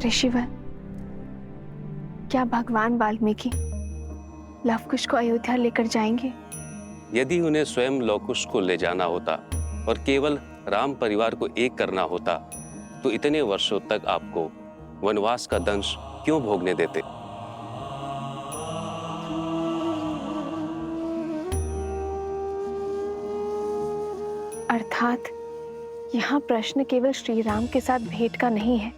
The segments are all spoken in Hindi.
ऋषिवर, क्या भगवान वाल्मीकि लवकुश को अयोध्या लेकर जाएंगे? यदि उन्हें स्वयं लवकुश को ले जाना होता और केवल राम परिवार को एक करना होता तो इतने वर्षों तक आपको वनवास का दंश क्यों भोगने देते? अर्थात यहाँ प्रश्न केवल श्री राम के साथ भेंट का नहीं है,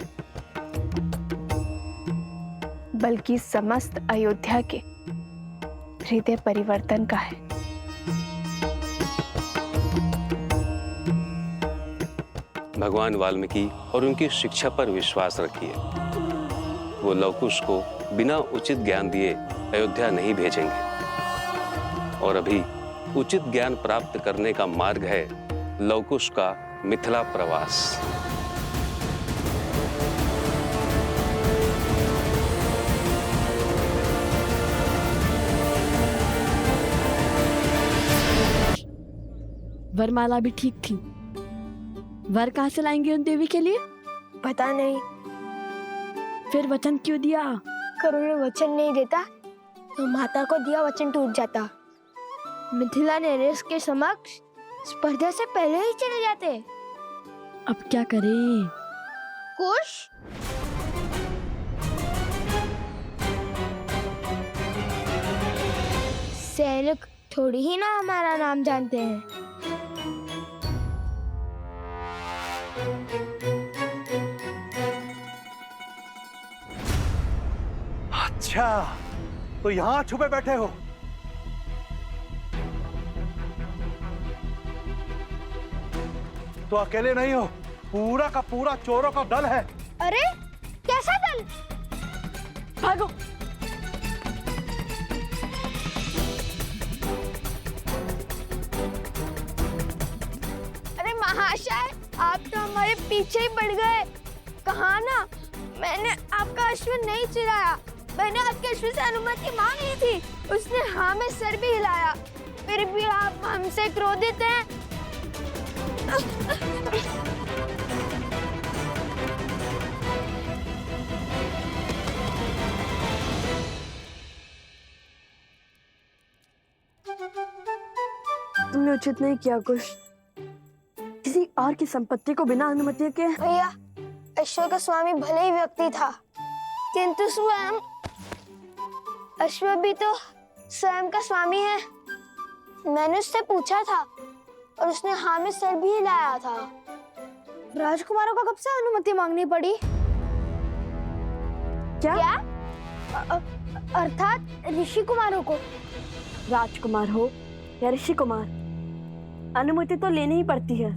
बल्कि समस्त अयोध्या के हृदय परिवर्तन का है। भगवान वाल्मीकि और उनकी शिक्षा पर विश्वास रखिए। वो लवकुश को बिना उचित ज्ञान दिए अयोध्या नहीं भेजेंगे। और अभी उचित ज्ञान प्राप्त करने का मार्ग है लवकुश का मिथिला प्रवास। वरमाला भी ठीक थी। वर कहाँ से लाएंगे उन देवी के लिए? पता नहीं। फिर वचन क्यों दिया? करुण वचन नहीं देता तो माता को दिया वचन टूट जाता। मिथिला नरेश के समक्ष स्पर्धा से पहले ही चले जाते। अब क्या करें? कुश सैनिक थोड़ी ही ना हमारा नाम जानते हैं। अच्छा, तो यहाँ छुपे बैठे हो? तो अकेले नहीं हो, पूरा का पूरा चोरों का दल है। अरे कैसा दल? भागो! अरे महाशय, आप तो हमारे पीछे ही पड़ गए। कहा ना, मैंने आपका अश्व नहीं चुराया। मैंने आपके अश्व से अनुमति मांग ली थी। उसने हाँ में सर भी हिलाया। फिर भी आप हमसे क्रोधित हैं। तुमने उचित नहीं किया कुश। किसी और की संपत्ति को बिना अनुमति के। भैया, अश्व का स्वामी भले ही व्यक्ति था, किंतु स्वयं अश्व भी तो स्वयं का स्वामी है। मैंने उससे पूछा था और उसने हाँ में सर भी हिलाया था। राजकुमारों को कब से अनुमति मांगनी पड़ी? क्या? अर्थात ऋषि कुमारों को। राजकुमार हो या ऋषि कुमार, अनुमति तो लेनी ही पड़ती है।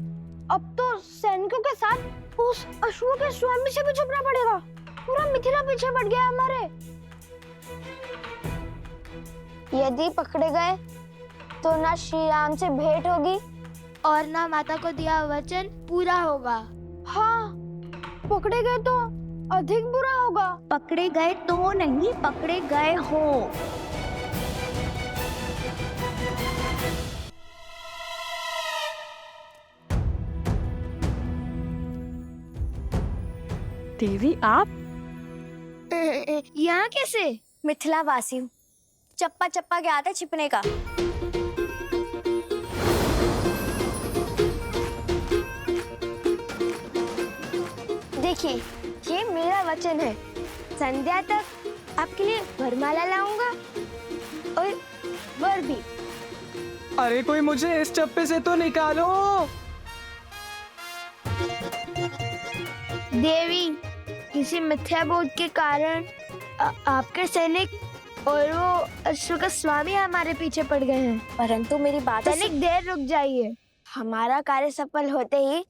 अब तो सैनिकों के साथ उस अश्व के स्वामी से भी छुपना पड़ेगा। पूरा मिथिला पीछे पड़ गया हमारे। यदि पकड़े गए तो ना श्री राम से भेंट होगी और ना माता को दिया वचन पूरा होगा। हाँ, पकड़े गए तो अधिक बुरा होगा। पकड़े गए तो नहीं, पकड़े गए हो। देवी आप यहाँ कैसे? मिथिला वासी हूँ, चप्पा चप्पा के आते छिपने का। देखिए, ये मेरा वचन है। संध्या तक आपके लिए वरमाला लाऊंगा और वर भी। अरे कोई मुझे इस चप्पे से तो निकालो। देवी, किसी मिथ्या बोध के कारण आपके सैनिक और वो अश्व का स्वामी हमारे पीछे पड़ गए हैं। परंतु मेरी बात सैनिक, देर रुक जाइए। हमारा कार्य सफल होते ही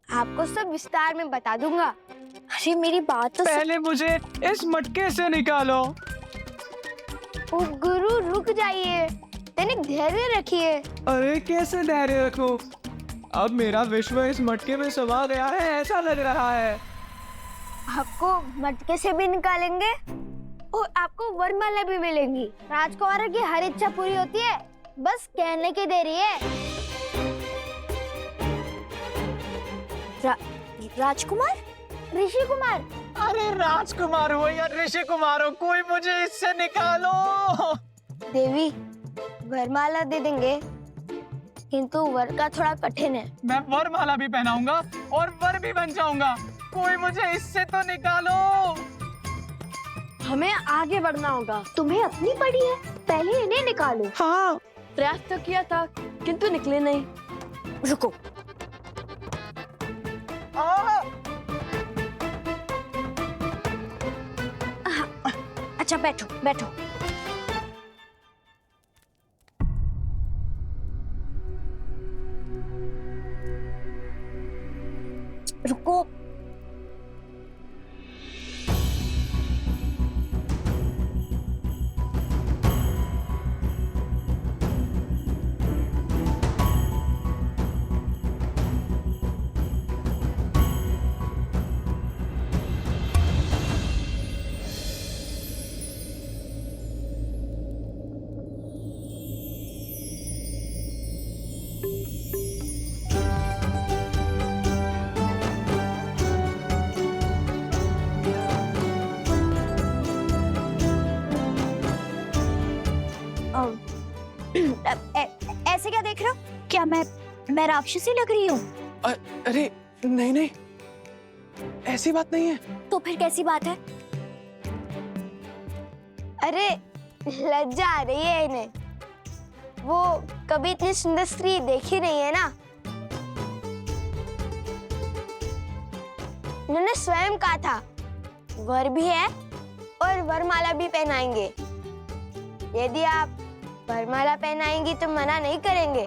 आपको सब विस्तार में बता दूंगा। अरे मेरी बात तो पहले मुझे इस मटके से निकालो। ओ गुरु, रुक जाइए। सैनिक, धैर्य रखिए। अरे कैसे धैर्य रखूं? अब मेरा विश्व इस मटके में समा गया है, ऐसा लग रहा है। आपको मटके से भी निकालेंगे और आपको वरमाला भी मिलेंगी। राजकुमारों की हर इच्छा पूरी होती है, बस कहने की देरी है। राजकुमार? ऋषि कुमार, अरे राजकुमार हो या ऋषि कुमार हो, कोई मुझे इससे निकालो। देवी वरमाला दे देंगे, किंतु वर का थोड़ा कठिन है। मैं वरमाला भी पहनाऊंगा और वर भी बन जाऊंगा। कोई मुझे इससे तो निकालो। हमें आगे बढ़ना होगा। तुम्हें अपनी पड़ी है, पहले इन्हें निकालो। हाँ, प्रयास तो किया था किंतु निकले नहीं। रुको, अच्छा बैठो बैठो। रुको, ऐसे क्या देख रहे हो? क्या मैं राक्षसी लग रही हूँ? अरे नहीं नहीं, ऐसी बात नहीं है। तो फिर कैसी बात है? अरे लज्जा आ रही है इन्हें, वो कभी इतनी सुंदर स्त्री देखी नहीं है ना। उन्होंने स्वयं कहा था वर भी है और वरमाला भी पहनाएंगे। यदि आप वरमाला पहनाएंगी तो मना नहीं करेंगे,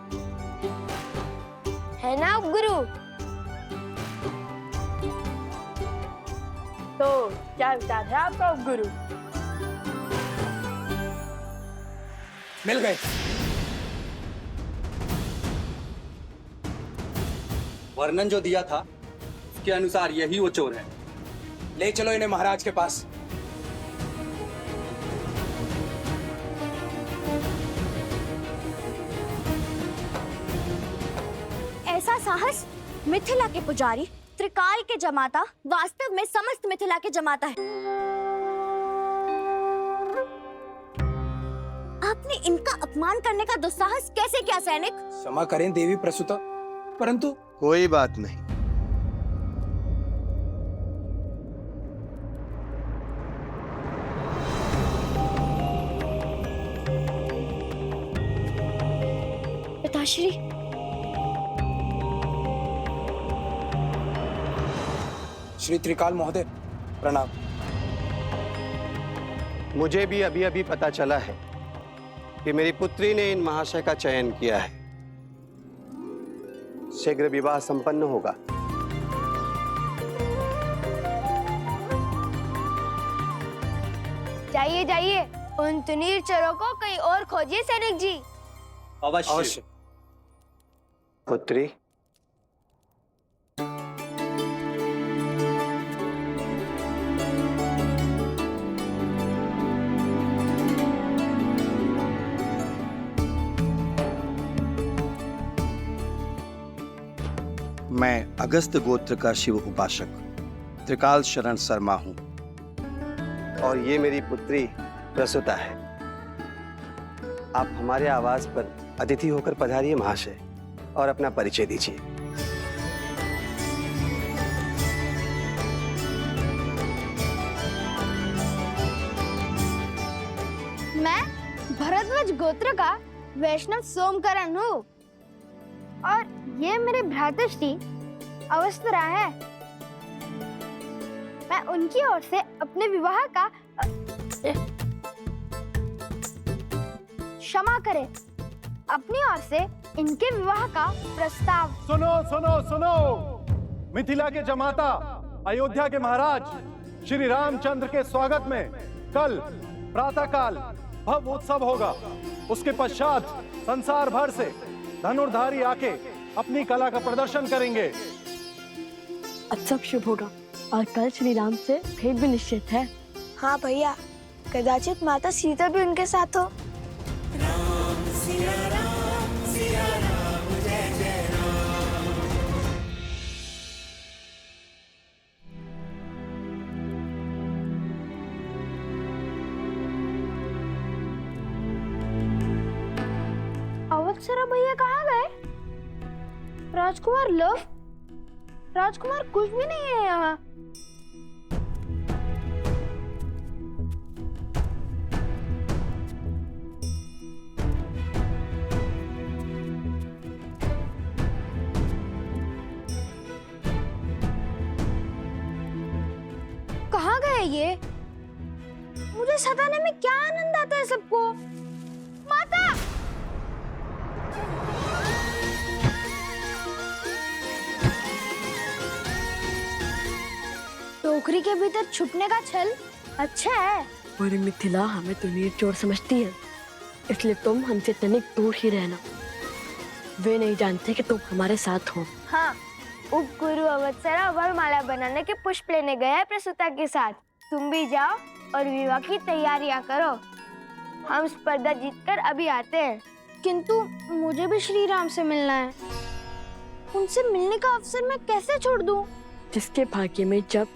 है ना गुरु? तो क्या विचार है आपका गुरु? मिल गए। वर्णन जो दिया था उसके अनुसार यही वो चोर है। ले चलो इन्हें महाराज के पास। ऐसा साहस मिथिला के पुजारी, त्रिकाल के जमाता, वास्तव में समस्त मिथिला के जमाता है। आपने इनका अपमान करने का दुस्साहस कैसे किया सैनिक? क्षमा करें देवी प्रसूता, परंतु कोई बात नहीं। पिताश्री, श्री त्रिकाल महोदय प्रणाम। मुझे भी अभी अभी पता चला है कि मेरी पुत्री ने इन महाशय का चयन किया है। शीघ्र विवाह संपन्न होगा। जाइए जाइए, उन तुनीर चोरों को कहीं और खोजिए सैनिक जी। अवश्य। पुत्री, मैं अगस्त गोत्र का शिव उपासक त्रिकाल शरण शर्मा हूं और ये मेरी पुत्री प्रसूता है। आप हमारे आवास पर अतिथि होकर पधारिए महाशय और अपना परिचय दीजिए। मैं भरद्वाज गोत्र का वैष्णव सोमकरण हूँ और ये मेरे भ्रातृश्री अवस्थरा है। मैं उनकी ओर से अपने विवाह का क्षमा करें, अपनी ओर से इनके विवाह का प्रस्ताव। सुनो सुनो सुनो, मिथिला के जमाता, अयोध्या के महाराज श्री रामचंद्र के स्वागत में कल प्रातःकाल भव्य उत्सव होगा। उसके पश्चात संसार भर से धनुर्धारी आके अपनी कला का प्रदर्शन करेंगे। आज सब शुभ होगा और कल श्री राम से भेंट भी निश्चित है। हाँ भैया, कदाचित माता सीता भी उनके साथ हो। अवसरा भैया कहाँ गए? राजकुमार लव? राजकुमार कुछ भी नहीं है यहाँ। कहाँ गए ये? मुझे सताने में क्या आनंद आता है सबको? माता! टोकरी के भीतर छुपने का छल अच्छा है। और मिथिला हमें तो नीर चोर समझती है, इसलिए तुम हमसे तनिक दूर ही रहना। वे नहीं जानते कि तुम हमारे साथ हो। हाँ, उपगुरु अवत्सरा वरमाला बनाने के पुष्प लेने गया है प्रसूता के साथ। तुम भी जाओ और विवाह की तैयारियां करो। हम स्पर्धा जीतकर अभी आते हैं। किंतु मुझे भी श्री राम से मिलना है। उनसे मिलने का अवसर मैं कैसे छोड़ दूं? जिसके भाग्य में जब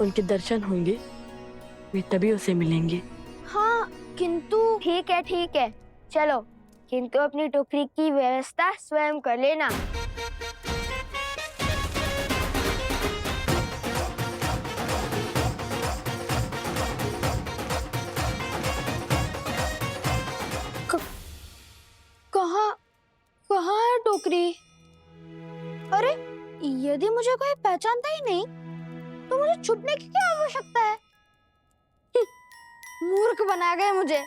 उनके दर्शन होंगे वे तभी उसे मिलेंगे। हाँ, किंतु ठीक है, चलो। किंतु अपनी टोकरी की व्यवस्था स्वयं कर लेना। कहाँ है टोकरी? अरे, यदि मुझे कोई पहचानता ही नहीं तो मुझे छुपने की क्या आवश्यकता है? मूर्ख बना गए मुझे।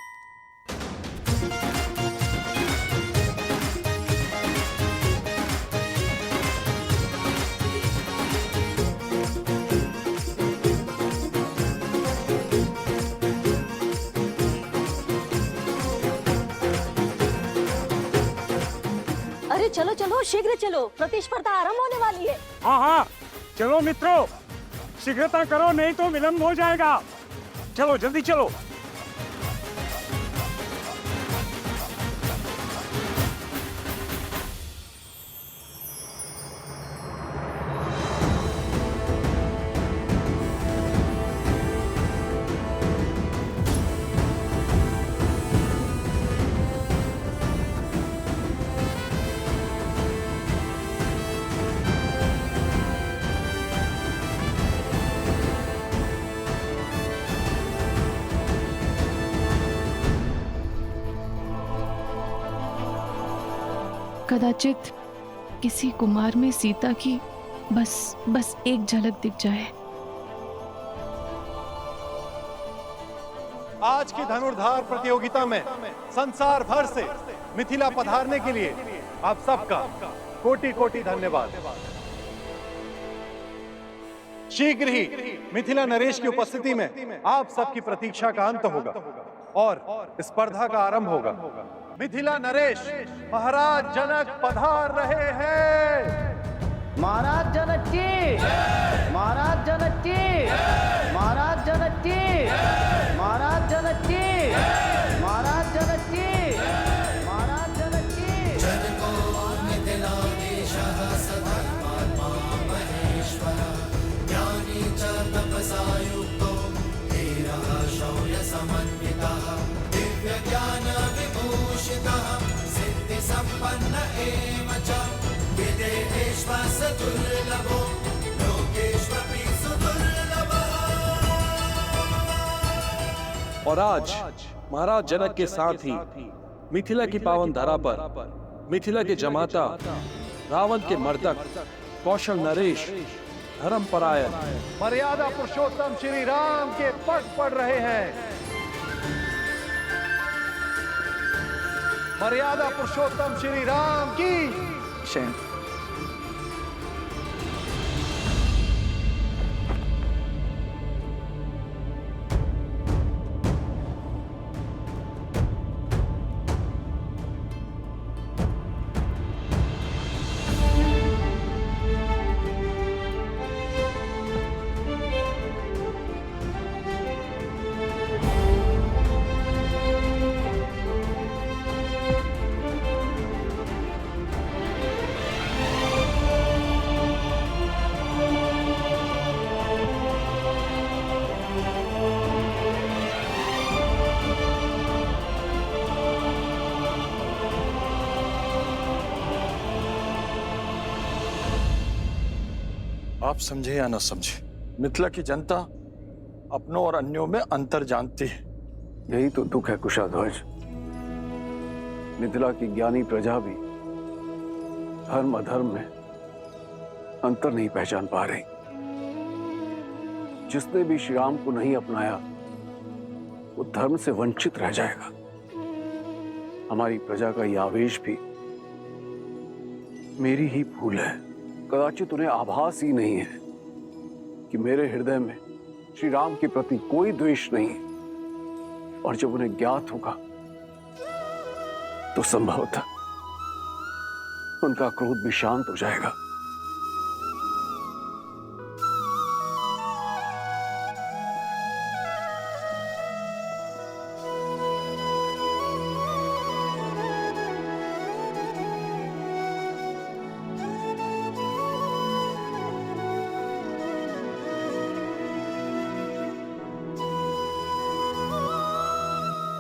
अरे चलो चलो, शीघ्र चलो, प्रतिस्पर्धा आरंभ होने वाली है। हाँ हाँ, चलो मित्रों, शीघ्रता करो नहीं तो विलंब हो जाएगा। चलो जल्दी चलो। कदाचित किसी कुमार में सीता की बस एक झलक दिख जाए। आज की धनुर्धार प्रतियोगिता में संसार भर से मिथिला पधारने के लिए आप सबका कोटि कोटि धन्यवाद। शीघ्र ही मिथिला नरेश की उपस्थिति में आप सबकी प्रतीक्षा का अंत होगा और स्पर्धा का आरंभ होगा। मिथिला नरेश महाराज जनक पधार रहे हैं। महाराज जनक की, महाराज जनक की, महाराज जनक की, महाराज जनक की, महाराज जनक की, महाराज जनक की। जनको मिथिलादेशः सधर्मात्मा महेश्वरः, ज्ञानी च तपसा युक्तो धीरः शौर्य समन्वितः, दिव्य ज्ञान विभूषितः, सिद्धि संपन्न एव च, विदेहेश्वर दुर्लभो लोकेश्वपि सुदुर्लभः। और आज महाराज जनक के साथ ही मिथिला की पावन धरा पर मिथिला के जमाता, रावण के मर्दक कौशल नरेश, धर्मपरायण, मर्यादा पुरुषोत्तम श्री राम के पट पड़ रहे हैं। मर्यादा पुरुषोत्तम श्री राम की शयन। आप समझे या न समझे, मिथिला की जनता अपनों और अन्यों में अंतर जानती है। यही तो दुख है कुशाध्वज। मिथिला की ज्ञानी प्रजा भी धर्म अधर्म में अंतर नहीं पहचान पा रही। जिसने भी श्री राम को नहीं अपनाया वो धर्म से वंचित रह जाएगा। हमारी प्रजा का यह आवेश भी मेरी ही भूल है। कदाचित उन्हें आभास ही नहीं है कि मेरे हृदय में श्री राम के प्रति कोई द्वेष नहीं है, और जब उन्हें ज्ञात होगा तो संभवतः उनका क्रोध भी शांत हो जाएगा।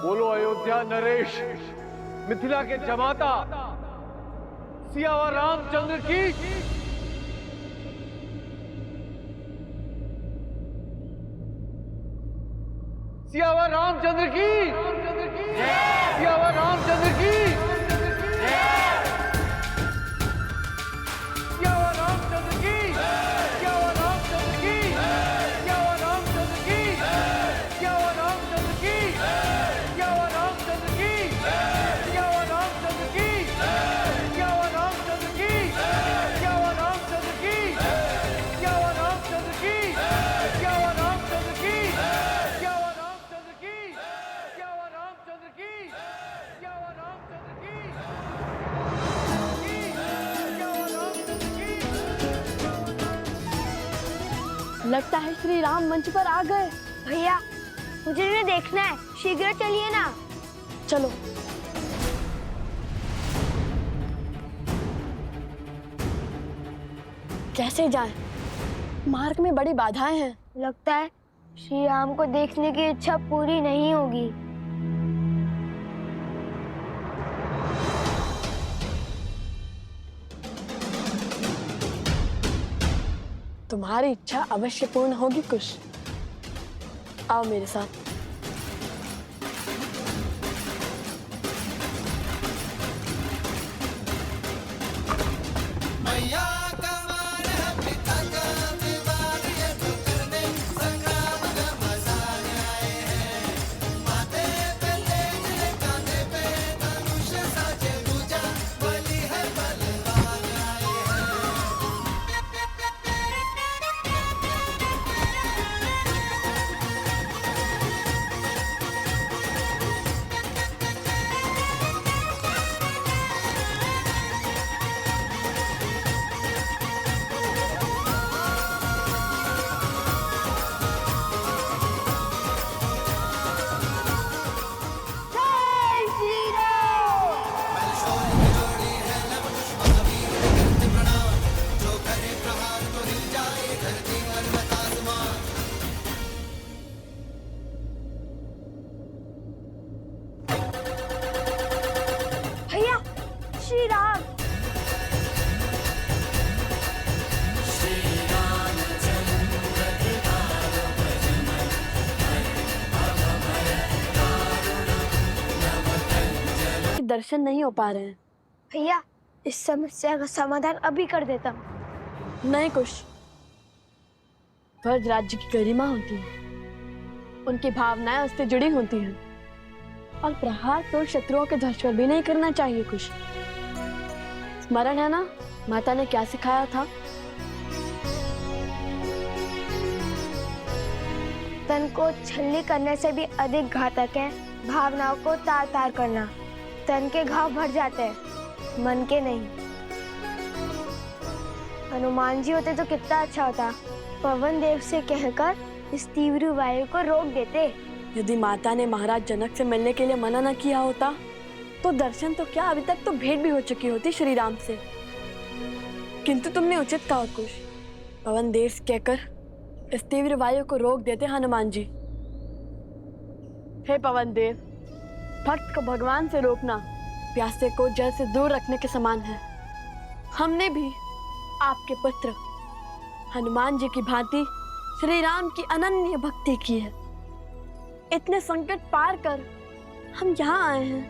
बोलो अयोध्या नरेश, मिथिला के जमाता सियावर रामचंद्र की। सियावर रामचंद्र की। सियावर रामचंद्र की। सियावर रामचंद्र की। सियावर रामचंद्र की। सियावर रामचंद्र की। सियावर रामचंद्र की। सियावर रामचंद्र की। सियावर रामचंद्र की। सियावर रामचंद्र की। सियावर रामचंद्र की। सियावर रामचंद्र की। सियावर रामचंद्र की। सियावर रामचंद्र की। सियावर रामचंद्र की। सियावर रामचंद्र की। लगता है श्री राम मंच पर आ गए। भैया मुझे इन्हें देखना है, शीघ्र चलिए ना। चलो। कैसे जाएं? मार्ग में बड़ी बाधाएं हैं। लगता है श्री राम को देखने की इच्छा पूरी नहीं होगी। तुम्हारी इच्छा अवश्य पूर्ण होगी कुश। आओ मेरे साथ। भैया श्री राम। दर्शन नहीं हो पा रहे हैं। भैया इस समस्या का समाधान अभी कर देता हूँ। नहीं कुश, ब्रज राज्य की गरिमा होती है, उनकी भावनाएं उससे जुड़ी होती हैं, और प्रहार तो शत्रुओं के ध्वज पर भी नहीं करना चाहिए कुश। स्मरण है ना माता ने क्या सिखाया था? तन को छलनी करने से भी अधिक घातक है भावनाओं को तार तार करना। तन के घाव भर जाते हैं, मन के नहीं। हनुमान जी होते तो कितना अच्छा होता। पवन देव से कहकर इस तीव्र वायु को रोक देते। यदि माता ने महाराज जनक से मिलने के लिए मना न किया होता तो दर्शन तो क्या, अभी तक तो भेंट भी हो चुकी होती श्री राम से। किंतु तुमने उचित कहा कुश, पवन देव से कहकर इस तीव्र वायु को रोक देते हनुमान जी। हे पवन देव, भक्त को भगवान से रोकना प्यासे को जल से दूर रखने के समान है। हमने भी आपके पुत्र हनुमान जी की भांति श्री राम की अनन्य भक्ति की है। इतने संकट पार कर हम यहाँ आए हैं।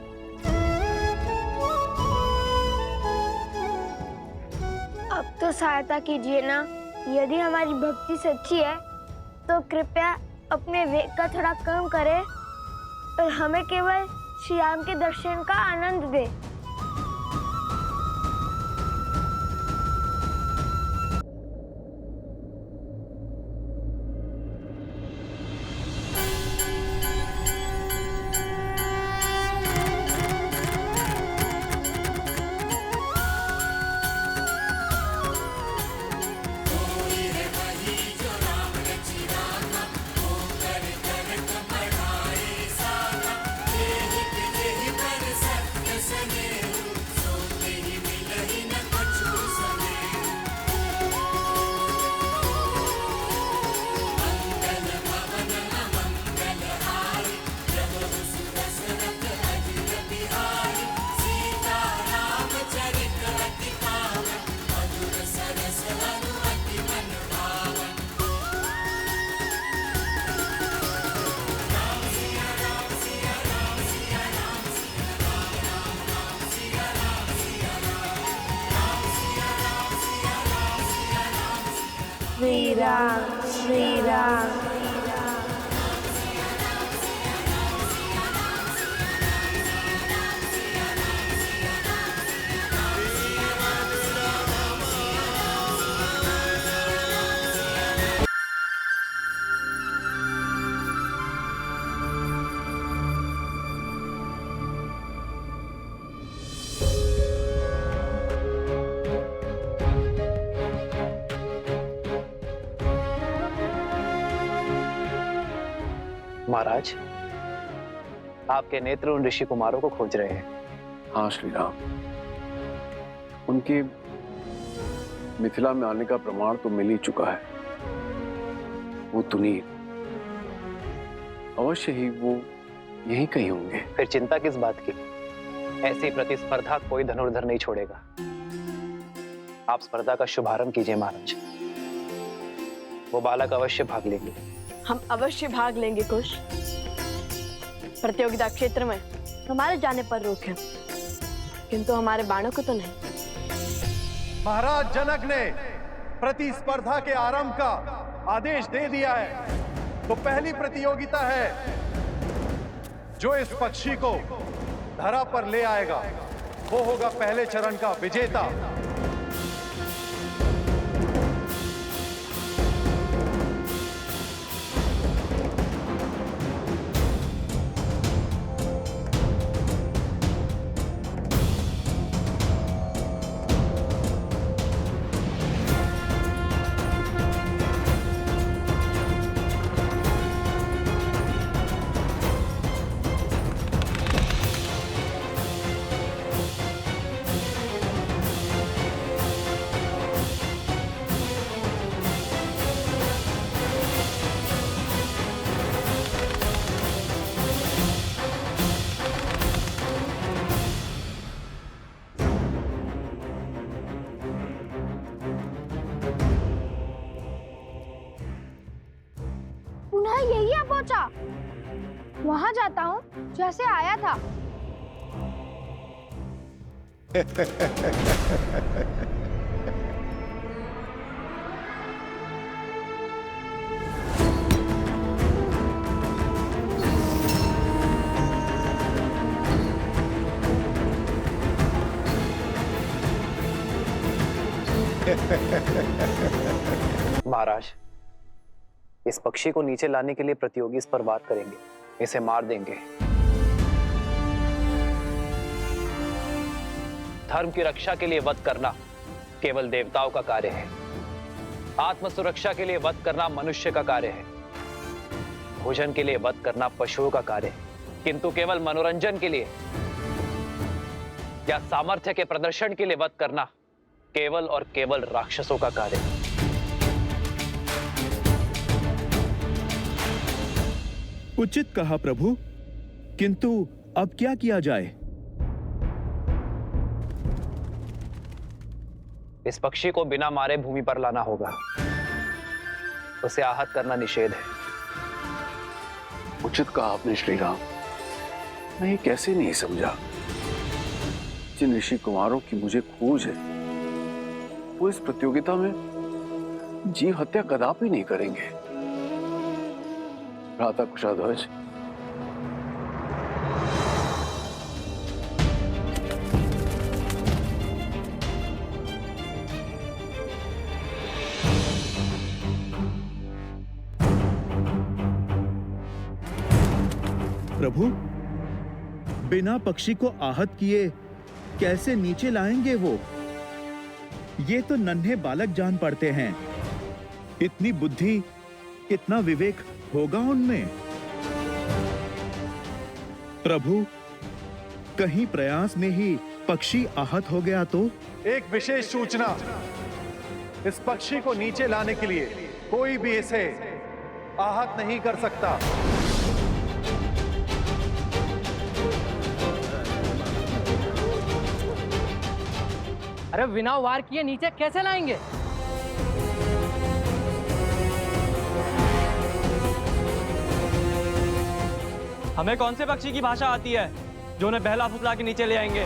अब तो सहायता कीजिए ना। यदि हमारी भक्ति सच्ची है तो कृपया अपने वेग का थोड़ा कम करें और हमें केवल श्री राम के दर्शन का आनंद दे। श्री राम श्री राम। महाराज, आपके नेत्र उन ऋषि कुमारों को खोज रहे हैं। हाँ श्री राम, उनके मिथिला में आने का प्रमाण तो मिल ही चुका है। वो तुनीर, अवश्य ही वो यहीं कहीं होंगे। फिर चिंता किस बात की? ऐसी प्रतिस्पर्धा कोई धनुर्धर नहीं छोड़ेगा। आप स्पर्धा का शुभारंभ कीजिए महाराज। वो बालक अवश्य भाग लेंगे। हम अवश्य भाग लेंगे कुश। प्रतियोगिता क्षेत्र में हमारे जाने पर रोक है, किंतु हमारे बाणों को तो नहीं। महाराज जनक ने प्रतिस्पर्धा के आरंभ का आदेश दे दिया है, तो पहली प्रतियोगिता है जो इस पक्षी को धरा पर ले आएगा वो होगा पहले चरण का विजेता। यही आ पहुंचा। वहां जाता हूँ जैसे आया था। महाराज, इस पक्षी को नीचे लाने के लिए प्रतियोगी इस पर वार करेंगे, इसे मार देंगे। धर्म की रक्षा के लिए वध करना केवल देवताओं का कार्य है। आत्म सुरक्षा के लिए वध करना मनुष्य का कार्य है। भोजन के लिए वध करना पशुओं का कार्य है, किंतु केवल मनोरंजन के लिए या सामर्थ्य के प्रदर्शन के लिए वध करना केवल और केवल राक्षसों का कार्य है। उचित कहा प्रभु, किंतु अब क्या किया जाए? इस पक्षी को बिना मारे भूमि पर लाना होगा। उसे आहत करना निषेध है। उचित कहा आपने श्री राम। मैं ये कैसे नहीं समझा। जिन ऋषि कुमारों की मुझे खोज है वो इस प्रतियोगिता में जीव हत्या कदापि नहीं करेंगे। भ्राता कुशाध्वज, प्रभु, बिना पक्षी को आहत किए कैसे नीचे लाएंगे वो? ये तो नन्हे बालक जान पड़ते हैं। इतनी बुद्धि, इतना विवेक होगा उनमें? प्रभु, कहीं प्रयास में ही पक्षी आहत हो गया तो? एक विशेष सूचना, इस पक्षी को नीचे लाने के लिए कोई भी इसे आहत नहीं कर सकता। अरे बिना वार किए नीचे कैसे लाएंगे? हमें कौन से पक्षी की भाषा आती है जो उन्हें बहला फुसला के नीचे ले आएंगे?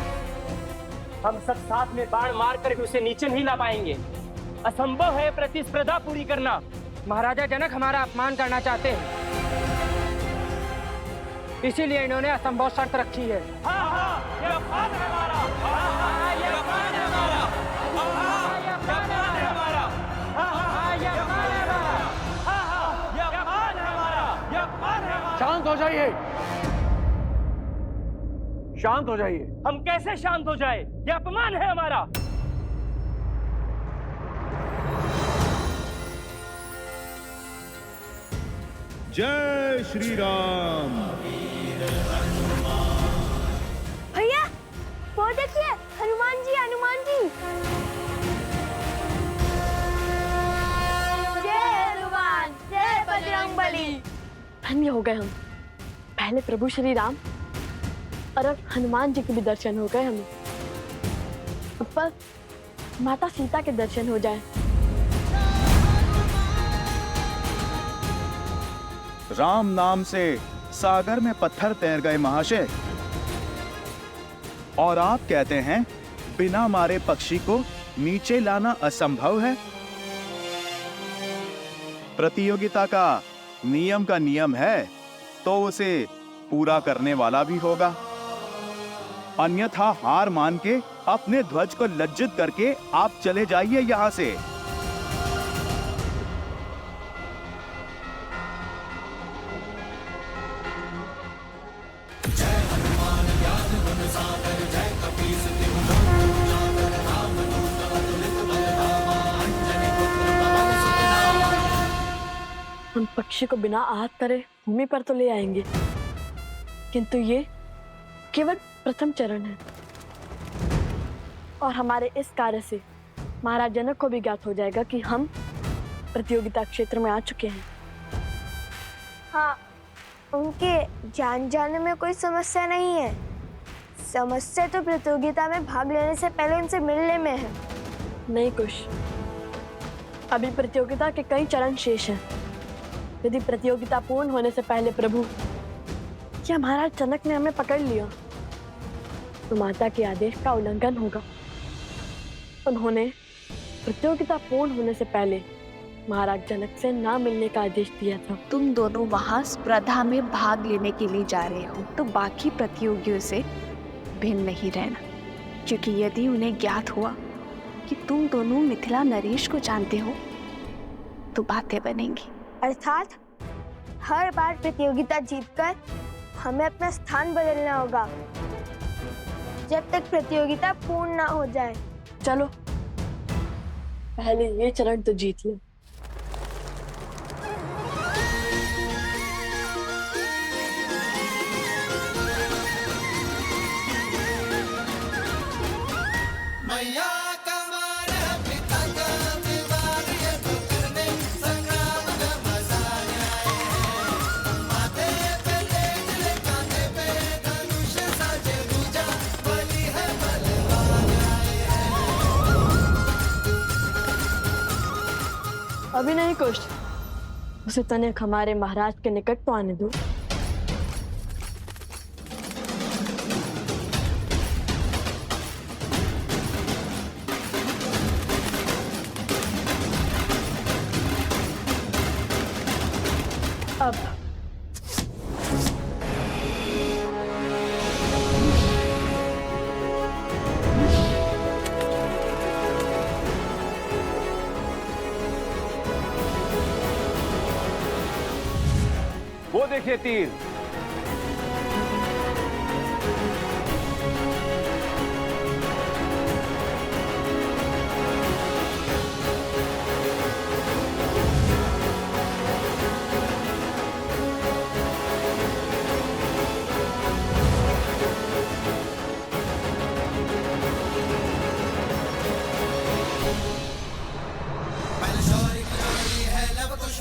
हम सब साथ में बाण मार कर भी उसे नीचे नहीं ला पाएंगे। असंभव है प्रतिस्पर्धा पूरी करना। महाराजा जनक हमारा अपमान करना चाहते हैं, इसीलिए इन्होंने असंभव शर्त रखी है। ये अपमान है हमारा। ये अपमान है हमारा। ये अपमान है हमारा। ये अपमान है हमारा। ये अपमान है हमारा। ये अपमान है हमारा। शांत हो जाइए, शांत हो जाइए। हम कैसे शांत हो जाए? ये अपमान है हमारा। जय श्री राम। भैया वो देखिए, हनुमान जी, हनुमान जी। जय हनुमान, जय बजरंगबली। धन्य हो गए हम। पहले प्रभु श्री राम और अब हनुमान जी के भी दर्शन हो गए हमें। अब पर माता सीता के दर्शन हो जाए। राम नाम से सागर में पत्थर तैर गए महाशय, और आप कहते हैं बिना मारे पक्षी को नीचे लाना असंभव है। प्रतियोगिता का नियम है तो उसे पूरा करने वाला भी होगा, अन्यथा हार मान के अपने ध्वज को लज्जित करके आप चले जाइए यहां से। हम पक्षी को बिना आहत करे भूमि पर तो ले आएंगे, किंतु ये केवल प्रथम चरण है और हमारे इस कार्य से महाराज जनक को भी ज्ञात हो जाएगा कि हम प्रतियोगिता क्षेत्र में आ चुके हैं। हाँ, उनके जान जाने में कोई समस्या नहीं है। समस्या तो प्रतियोगिता में भाग लेने से पहले उनसे मिलने में है। नहीं कुश, अभी प्रतियोगिता के कई चरण शेष हैं। यदि प्रतियोगिता पूर्ण होने से पहले प्रभु या महाराज जनक ने हमें पकड़ लिया तो माता के आदेश का उल्लंघन होगा। उन्होंने प्रतियोगिता पूर्ण होने से पहले महाराज जनक से ना मिलने का आदेश दिया था। तुम दोनों वहां स्पर्धा में भाग लेने के लिए जा रहे हो तो बाकी प्रतियोगियों से भिन्न नहीं रहना, क्योंकि यदि उन्हें ज्ञात हुआ कि तुम दोनों मिथिला नरेश को जानते हो तो बातें बनेंगी। अर्थात हर बार प्रतियोगिता जीतकर हमें अपना स्थान बदलना होगा जब तक प्रतियोगिता पूर्ण ना हो जाए। चलो पहले ये चरण तो जीत लो। अभी नहीं कुछ, उसे तनिक हमारे महाराज के निकट तो आने दो। अब वो देखिए तीर।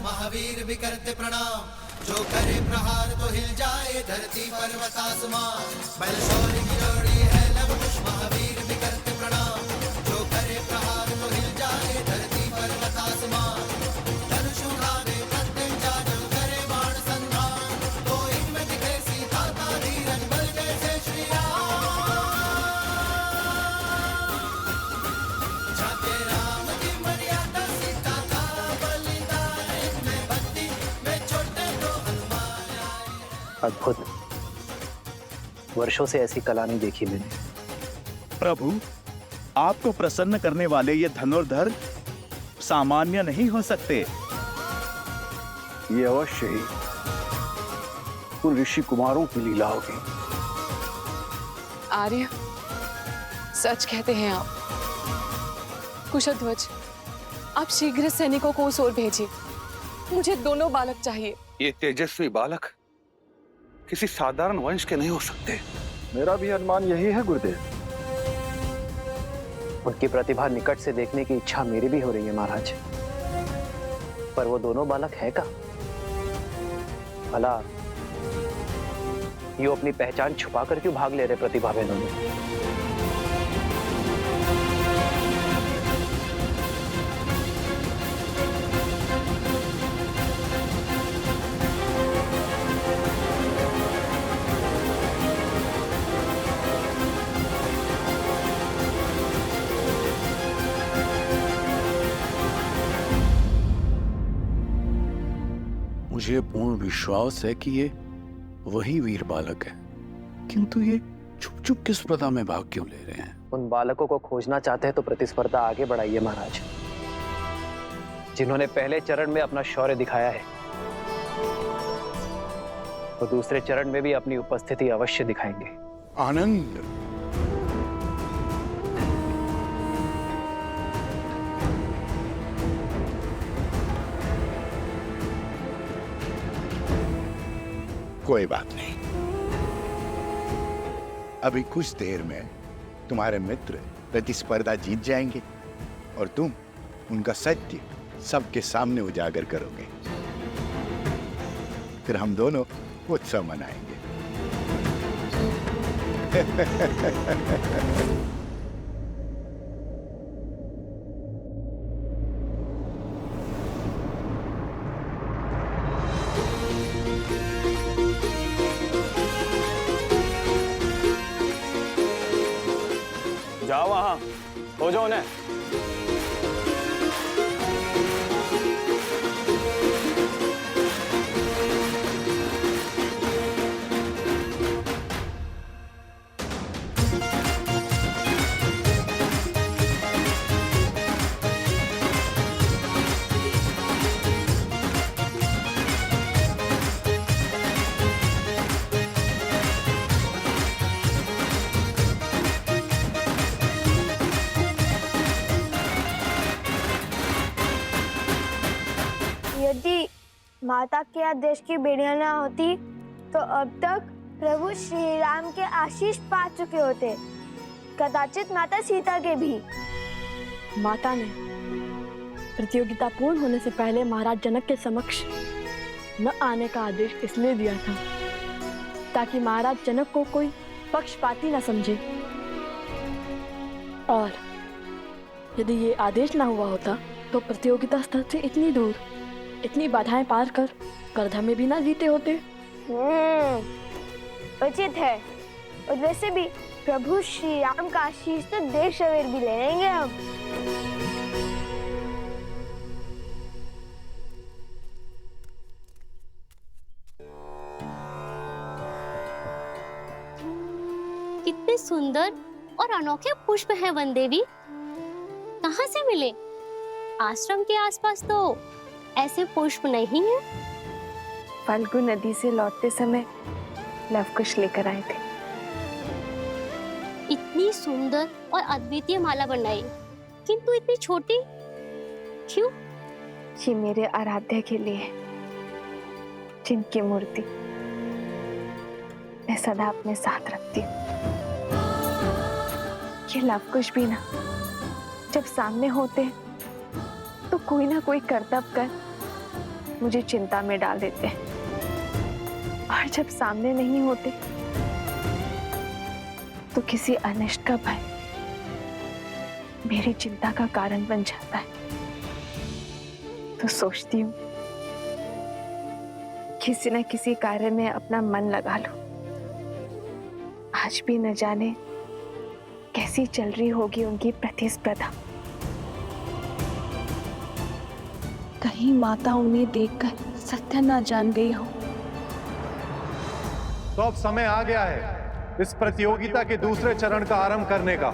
महावीर भी करते प्रणाम, जो करे प्रहार तो हिल जाए धरती पर्वत आसमान। बल शौर्य की जोड़ी है लव कुश महावीर भी करते प्रणाम, जो करे प्रहार तो हिल जाए धरती पर्वत आसमान। धनुष उठावे प्रत्यंचा जो करे बाण संधान, तो इनमें दिखे सीता का धीरज बल जैसे श्री राम। जाते राम की मर्यादा सीता का बलिदान, इनमें भक्ति में छोटे तो हनुमान आए। अद्भुत, वर्षों से ऐसी कला नहीं देखी मैंने। प्रभु, आपको प्रसन्न करने वाले ये धनुर्धर सामान्य नहीं हो सकते। ये अवश्य ही उन ऋषि कुमारों की लीला होगी। आर्य, सच कहते हैं आप। कुशध्वज, आप शीघ्र सैनिकों को उस ओर भेजिए। मुझे दोनों बालक चाहिए। ये तेजस्वी बालक किसी साधारण वंश के नहीं हो सकते। मेरा भी अनुमान यही है गुरुदेव। उनकी प्रतिभा निकट से देखने की इच्छा मेरी भी हो रही है महाराज, पर वो दोनों बालक है का? भला ये अपनी पहचान छुपाकर क्यों भाग ले रहे प्रतिभा बहनों में? मुझे पूर्ण विश्वास है कि ये वही वीर बालक है, किंतु ये छुप छुप किस स्पर्धा में भाग क्यों ले रहे हैं? उन बालकों को खोजना चाहते हैं तो प्रतिस्पर्धा आगे बढ़ाइए महाराज। जिन्होंने पहले चरण में अपना शौर्य दिखाया है, वो दूसरे चरण में भी अपनी उपस्थिति अवश्य दिखाएंगे। आनंद, कोई बात नहीं, अभी कुछ देर में तुम्हारे मित्र प्रतिस्पर्धा जीत जाएंगे और तुम उनका सत्य सबके सामने उजागर करोगे। फिर हम दोनों उत्सव मनाएंगे। जाओ वहां, हो जाओ उन्हें। यदि माता के आदेश की बेड़ियां ना होती तो अब तक प्रभु श्री राम के आशीष पा चुके होते, कदाचित माता सीता के भी। माता ने प्रतियोगिता पूर्ण होने से पहले महाराज जनक के समक्ष न आने का आदेश इसलिए दिया था ताकि महाराज जनक को कोई पक्षपाती न समझे, और यदि ये आदेश ना हुआ होता तो प्रतियोगिता स्थल से इतनी दूर इतनी बाधाएं पार कर करधा में भी ना जीते होते। उचित है। और वैसे भी प्रभु श्री राम का आशीष तो देर सवेर भी ले लेंगे हम। कितने सुंदर और अनोखे पुष्प हैं वन देवी, कहाँ से मिले? आश्रम के आसपास तो ऐसे पुष्प नहीं है। फाल्गु नदी से लौटते समय लवकुश लेकर आए थे। इतनी सुंदर और अद्वितीय माला बनाई, किंतु इतनी छोटी क्यों? ये मेरे आराध्य के लिए, जिनकी मूर्ति मैं सदा अपने साथ रखती हूँ। ये लवकुश भी ना जब सामने होते तो कोई ना कोई करतब कर मुझे चिंता में डाल देते हैं, और जब सामने नहीं होते तो किसी अनिष्ट का भय मेरी चिंता का कारण बन जाता है। तो सोचती हूँ किसी न किसी कार्य में अपना मन लगा लूं। आज भी न जाने कैसी चल रही होगी उनकी प्रतिस्पर्धा। कहीं माता उन्हें देखकर सत्य न जान गई हो। तो अब समय आ गया है इस प्रतियोगिता के दूसरे चरण का आरंभ करने का।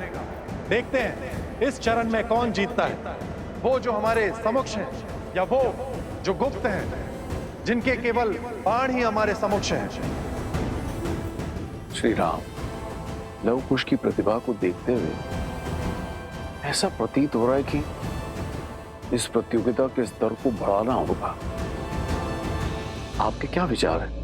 देखते हैं इस चरण में कौन जीतता है, वो जो हमारे समक्ष हैं या वो जो गुप्त हैं, जिनके केवल बाण ही हमारे समक्ष हैं। श्री राम, लवकुश की प्रतिभा को देखते हुए ऐसा प्रतीत हो रहा है कि इस प्रतियोगिता के स्तर को बढ़ाना होगा। आपके क्या विचार हैं?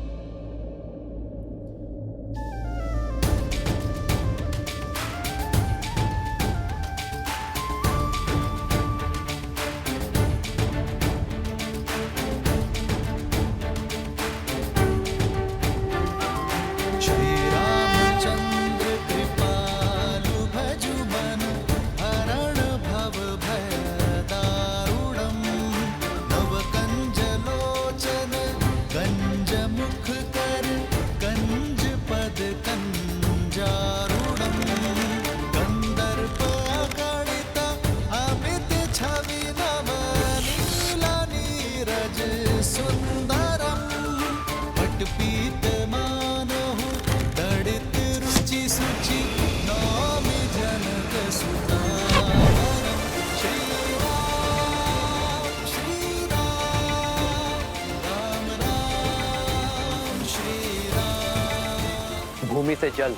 भूमि से जल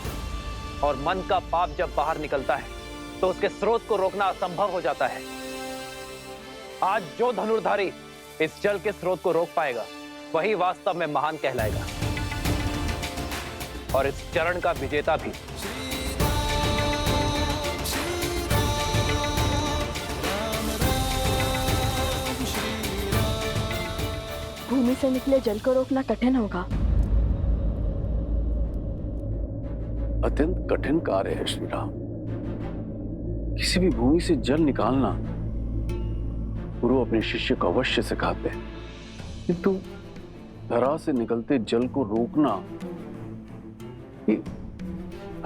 और मन का पाप जब बाहर निकलता है तो उसके स्रोत को रोकना असंभव हो जाता है। आज जो धनुर्धारी इस जल के स्रोत को रोक पाएगा वही वास्तव में महान कहलाएगा, और इस चरण का विजेता भी। भूमि से निकले जल को रोकना कठिन होगा। अत्यंत कठिन कार्य है श्री राम। किसी भी भूमि से जल निकालना गुरु अपने शिष्य को अवश्य सिखाते हैं, किंतु धरा से निकलते जल को रोकना ये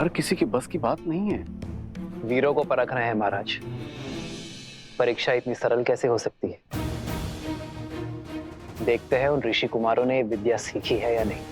हर किसी के बस की बात नहीं है। वीरों को परख रहे हैं महाराज, परीक्षा इतनी सरल कैसे हो सकती है। देखते हैं उन ऋषि कुमारों ने विद्या सीखी है या नहीं।